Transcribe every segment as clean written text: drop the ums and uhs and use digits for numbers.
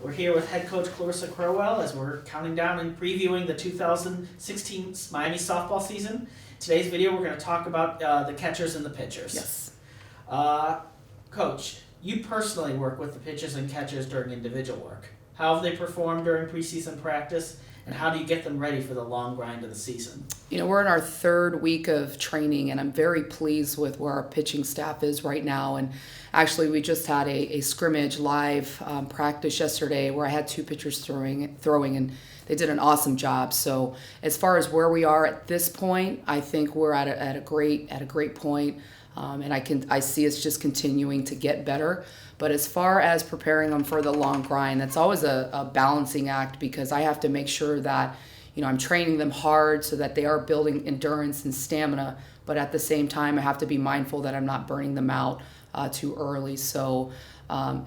We're here with head coach Korsak as we're counting down and previewing the 2016 Miami softball season. Today's video, we're going to talk about the catchers and the pitchers. Yes. Coach, you personally work with the pitchers and catchers during individual work. How have they performed during preseason practice, and how do you get them ready for the long grind of the season? You know, we're in our third week of training, and I'm very pleased with where our pitching staff is right now. And actually, we just had a scrimmage live practice yesterday where I had two pitchers throwing, and they did an awesome job. So as far as where we are at this point, I think we're at a great point, and I see us just continuing to get better. But as far as preparing them for the long grind, that's always a balancing act, because I have to make sure that, you know, I'm training them hard so that they are building endurance and stamina, but at the same time I have to be mindful that I'm not burning them out too early. So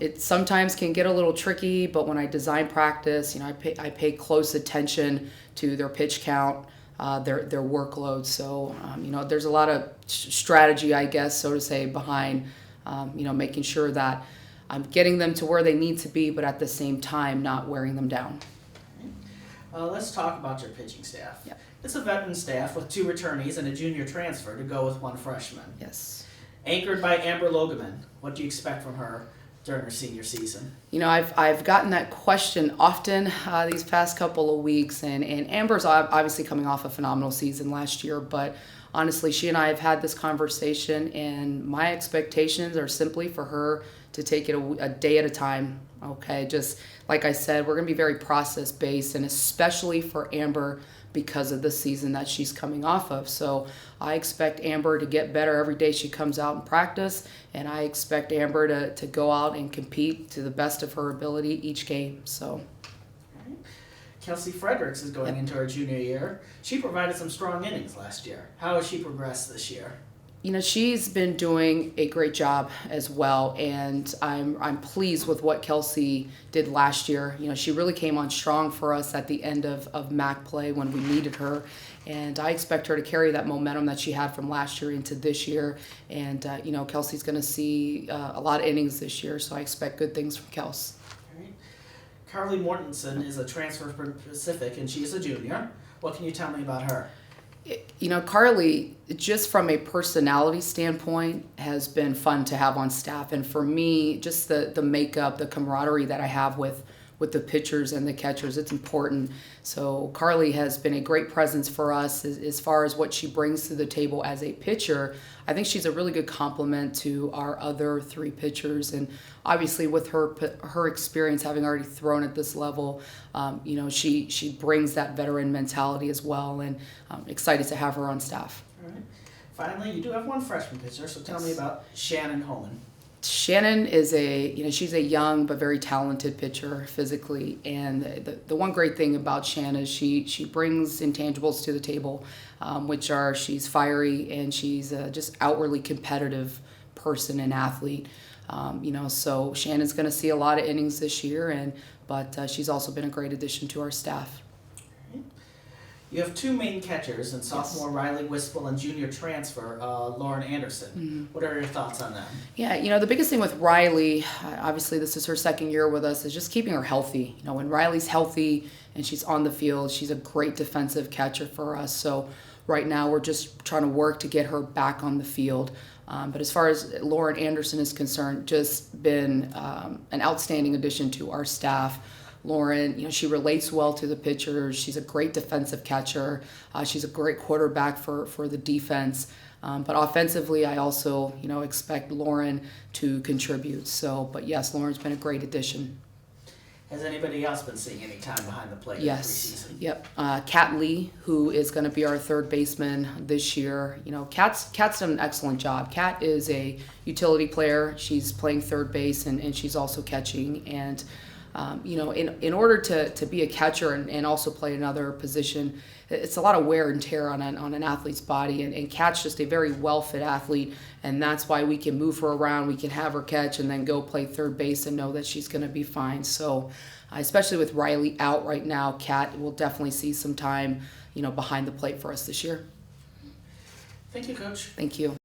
it sometimes can get a little tricky, but when I design practice, you know, I pay close attention to their pitch count, their workload. So you know, there's a lot of strategy, I guess, so to say, behind you know, making sure that I'm getting them to where they need to be, but at the same time not wearing them down. Let's talk about your pitching staff. Yep. It's a veteran staff with 2 returnees and a junior transfer to go with 1 freshman. Yes. Anchored by Amber Logeman, what do you expect from her during her senior season? You know, I've gotten that question often these past couple of weeks, and Amber's obviously coming off a phenomenal season last year, but honestly, she and I have had this conversation, and my expectations are simply for her to take it a day at a time. Okay, just like I said, we're going to be very process-based, and especially for Amber because of the season that she's coming off of. So I expect Amber to get better every day she comes out and practice, and I expect Amber to go out and compete to the best of her ability each game. So. Kelsey Fredericks is going Yep. into her junior year. She provided some strong innings last year. How has she progressed this year? You know, she's been doing a great job as well, and I'm pleased with what Kelsey did last year. You know, she really came on strong for us at the end of MAC play when we needed her, and I expect her to carry that momentum that she had from last year into this year. And you know, Kelsey's going to see a lot of innings this year, so I expect good things from Kels. Carly Mortensen is a transfer from Pacific, and she's a junior. What can you tell me about her? You know, Carly, just from a personality standpoint, has been fun to have on staff. And for me, just the makeup, the camaraderie that I have with the pitchers and the catchers, it's important. So Carly has been a great presence for us as far as what she brings to the table as a pitcher. I think she's a really good complement to our other 3 pitchers, and obviously with her experience, having already thrown at this level, you know, she brings that veteran mentality as well, and I'm excited to have her on staff. All right. Finally, you do have 1 freshman pitcher, so tell me about Shannon Homan. Shannon is she's a young but very talented pitcher physically, and the one great thing about Shannon is she brings intangibles to the table, which are she's fiery and she's just outwardly competitive person and athlete. You know, so Shannon's going to see a lot of innings this year, but she's also been a great addition to our staff. You have 2 main catchers, and sophomore Riley Wispel and junior transfer Lauren Anderson. Mm-hmm. What are your thoughts on them? Yeah, you know, the biggest thing with Riley, obviously this is her 2nd year with us, is just keeping her healthy. You know, when Riley's healthy and she's on the field, she's a great defensive catcher for us. So right now we're just trying to work to get her back on the field. But as far as Lauren Anderson is concerned, just been an outstanding addition to our staff. Lauren, you know, she relates well to the pitchers. She's a great defensive catcher. She's a great quarterback for the defense. But offensively, I also, you know, expect Lauren to contribute. So, but yes, Lauren's been a great addition. Has anybody else been seeing any time behind the plate Yes. in preseason? Yep. Kat Lee, who is going to be our 3rd baseman this year. You know, Kat's done an excellent job. Kat is a utility player. She's playing 3rd base, and she's also catching. And you know, in order to be a catcher and also play another position, it's a lot of wear and tear on an athlete's body, and Kat's just a very well-fit athlete, and that's why we can move her around, we can have her catch and then go play 3rd base and know that she's going to be fine. So especially with Riley out right now, Kat will definitely see some time, you know, behind the plate for us this year. Thank you, Coach. Thank you.